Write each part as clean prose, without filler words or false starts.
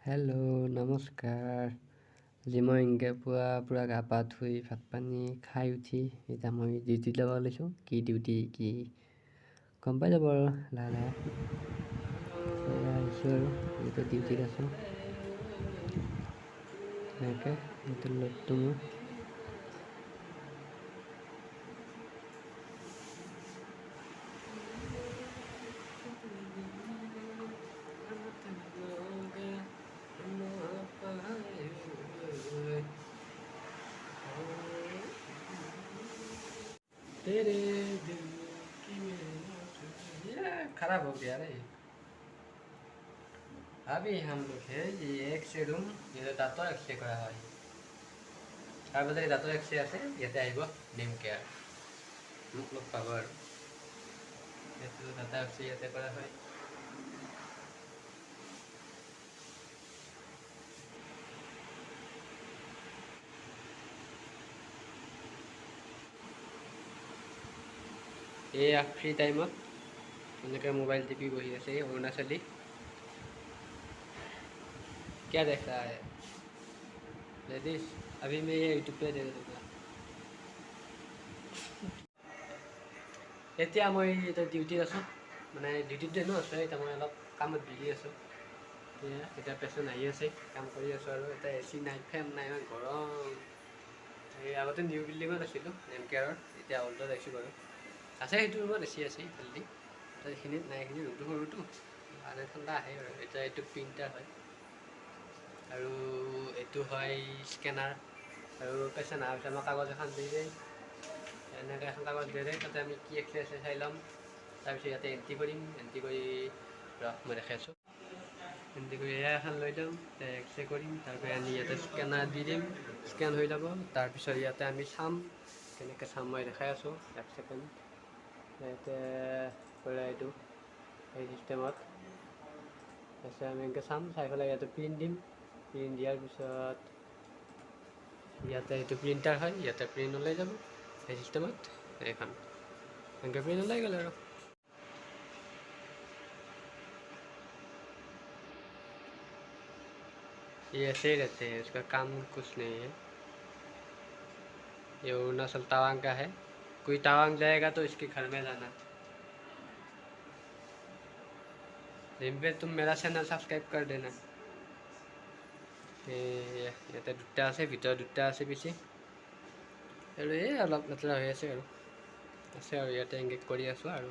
Hello नमस्कार। আজি মই এনেকৈ পুৰা গা পা ধুই ভাত পানী খাই উঠি এতিয়া মই ডিউটিত যাব লৈছোঁ। কি ডিউটি কি গম পাই যাব আৰু লাহে লাহে। এয়া আহিছোঁ আৰু এতিয়া ডিউটিত আছোঁ। এনেকৈ এইটো লগটো মোৰ तेरे दिल की खराब हो गया रे। अभी हम लोग है ये एक से रूम ये दाँতৰ এক্সৰে কৰা হয়। তাৰ পাছতে দাঁতৰ এক্সৰে আছে ইয়াতে আহিব নেম কেয়াৰ মোক লগ পাব আৰু এইটো দাঁতৰ এক্সৰে ইয়াতে কৰা হয়। এয়া ফ্ৰী টাইমত এনেকৈ মোবাইল টিপি বহি আছে অৰুণাচলী। क्या देख रहा है लेडीज? अभी मैं ये यूट्यूब पे दे दूँगा। এতিয়া মই এতিয়া ডিউটিত আছোঁ, মানে ডিউটিত যেনো আছোঁ। এতিয়া মই অলপ কামত বিজি আছোঁ। এতিয়া পেচেণ্ট আহি আছে, কাম কৰি আছোঁ আৰু এতিয়া এ চি নাই ফেন নাই ইমান গৰম। এই আগতে নিউ বিল্ডিঙত আছিলোঁ নেম কেয়াৰৰ, এতিয়া অল্টত আহিছোঁ বাৰু। আছে সেইটো ৰুমত এ চি আছে জল্দি, এইখিনিত নাই। এইখিনি ৰুমটো সৰুটো মানে ঠাণ্ডা আহে আৰু। এতিয়া এইটো প্ৰিণ্টাৰ হয় আৰু এইটো হয় স্কেনাৰ। আৰু পেচেণ্ট অহাৰ পিছত মই কাগজ এখন দি যায় এনেকৈ এখন কাগজ দি যায়, তাতে আমি কি এক্সৰে আছে চাই ল'ম। তাৰপিছত ইয়াতে এণ্ট্ৰি কৰিম, এণ্ট্ৰি কৰি মই দেখাই আছোঁ। এণ্ট্ৰি কৰি এয়া এখন লৈ যাম, এক্সৰে কৰিম, তাৰপৰা আনি ইয়াতে স্কেনাৰ দি দিম, স্কেন হৈ যাব। তাৰপিছত ইয়াতে আমি চাম, কেনেকৈ চাম মই দেখাই আছোঁ। 1 ছেকেণ্ড ইয়াতে কৰে এইটো এই চিষ্টেমত। তাৰপিছত আমি এনেকৈ চাম, চাই পেলাই ইয়াতে প্ৰিণ্ট দিম। প্ৰিণ্ট দিয়াৰ পিছত ইয়াতে এইটো প্ৰিণ্টাৰ হয়, ইয়াতে প্ৰিণ্ট ওলাই যাব এই চিষ্টেমত। এইখন এনেকৈ প্ৰিণ্ট ওলাই গ'ল আৰু। ये ऐसे ही रहते हैं, इसका काम कुछ नहीं है। ये अरुणाचल तवांग का है, कोई तवांग जाएगा तो इसके घर में जाना। जिनपे तुम मेरा चैनल सब्सक्राइब कर देना। ইয়াতে দুটা আছে, ভিতৰত দুটা আছে পিছে আৰু এই অলপ লেতেৰা হৈ আছে আৰু ইয়াতে এংগেজ কৰি আছোঁ আৰু।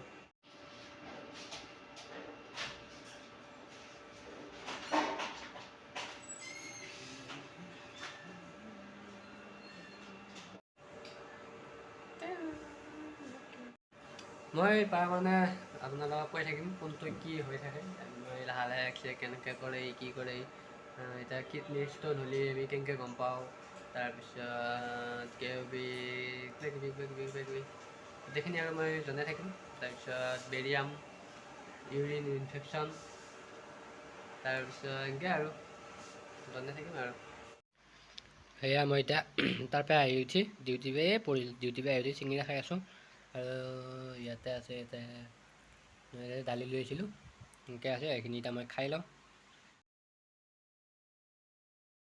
মই তাৰ মানে আপোনালোকক কৈ থাকিম কোনটো কি হৈ থাকে। মই লাহে লাহে এক্সৰে কেনেকৈ কৰে কি কৰে, এতিয়া কিডনী ষ্ট'ন হ'লে আমি কেনেকৈ গম পাওঁ, তাৰপিছত কিবাকিবি গোটেইখিনি আৰু মই জনাই থাকিম। তাৰপিছত বেৰিয়াম, ইউৰিন ইনফেকশ্যন, তাৰপিছত এনেকৈ আৰু জনাই থাকিম আৰু। সেয়া মই এতিয়া তাৰপৰা আহি উঠি ডিউটি পে পৰিলোঁ, ডিউটি পে আহি উঠি চিঙিৰা খাই আছোঁ। আৰু ইয়াতে আছে, ইয়াতে দালি লৈ আহিছিলোঁ এনেকৈ আছে, এইখিনি এতিয়া মই খাই লওঁ।